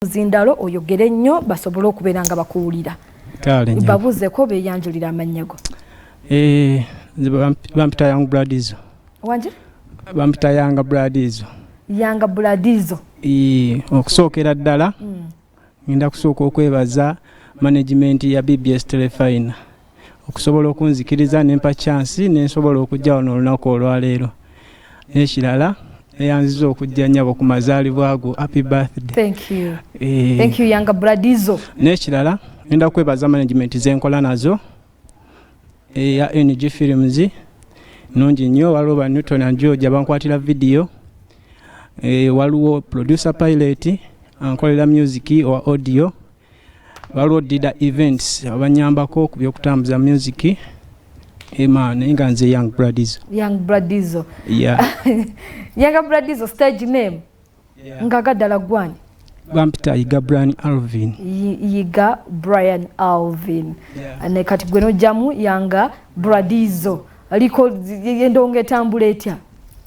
Zindalo oyogere nnyo basobole okubeera nga bakuwulira. Babuze ko beyanjulira amanyago. Bampita Yag Bradzol. Wanje? Bampita Yag Bradzol. Yag Bradzol. Okusookera ddala. Ngenda kusooka okwebaza management ya BBS Telefina. Okusobola okunzikiriza nempa chance nensobola okujja wano olunaku olwaleero. N'ekirala eyanziza okujja nnyabo ku mazaalibwa go. Happy birthday. Thank you. Thank you Yag Bradzol. N'ekirala ngenda kwebaza management zenkola nazo ya NG Films nungi nnyo. Waliwo ba Newton and George bankwatira video. Waliwo producer pilot ankolera music or audio. Waliwo dida events abanyambako ku by'okutambuza music. Man, nga nze Yag Bradzol. Yag Bradzol. Yeah. Yag Bradzol stage name. Yeah. Ngaga dala gwani. Bampita Yag Brian Alvin. Yag Brian Alvin. Yeah. Ane kati gweno jamu Yag Bradzol. Aliko endonge etambula etya?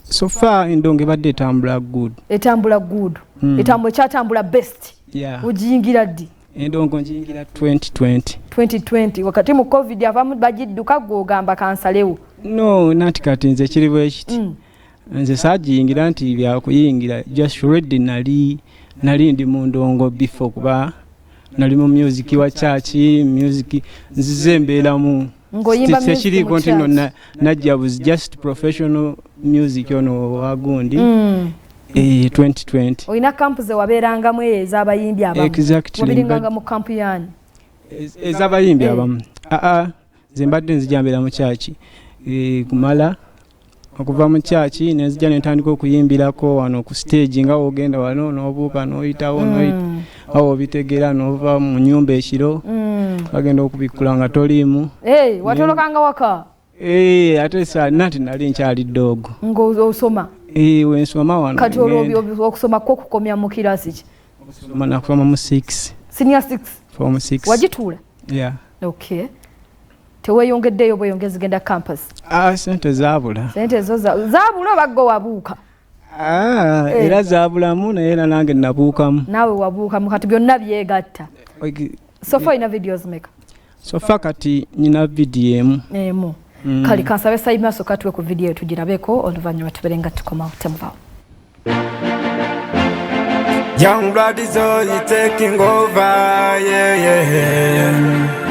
So far endonge badde etambula good. Etambula good. Etambula kyatambula best. Yeah. Ujingira ddi? Endongo njingira 2020. 2020 wakati mu COVID abamu bagidduka gogamba kansalewo. No, nati kati nze kiri bwe kiti. Nze sajingira nti bya kuyingira just ready nali ndi mu ndongo before kuba nali mu music wa church music nzize mbeera mu ngoyimba music kiri continue najja was just professional music ono wagundi. 2020 oyina kampu ze waberanga mu ez'abayimbi abamu. Exactly. Wabiringanga mu kampu yani ez'abayimbi abamu. Nze mbadde nzijambira mu church kumala okuva mu church nenzija nentandika okuyimbirako wano ku stage nga ogenda wano n'obuuka n'oyitawo awo bitegera n'ova mu nyumba ekiro bagenda okubikula nga toliimu. Watolokanga waka? Ate nati nali nkyali ddogo ng'osoma. Wensoma wano. Kati olwo okusoma kwo kukomya mu kirasi ki? Nakusoma mu 6. Senior 6? Form 6. Wagituula? Yeah. Okay. Teweyongeddeyo bweyongezi genda campus? Sente zaabula. Sente zo zaabula baggo wabuuka? Era zaabulamu naye era nange nabuukamu. Naawe wabuukamu kati byonna byegatta. So far ina videos meka? So far kati nina video emu. Emu. Kali kansabe sayima so katwe ku video tugirabeko oluvannyuma tuberenga tukoma temva. Yag Bradzol taking over, yeah.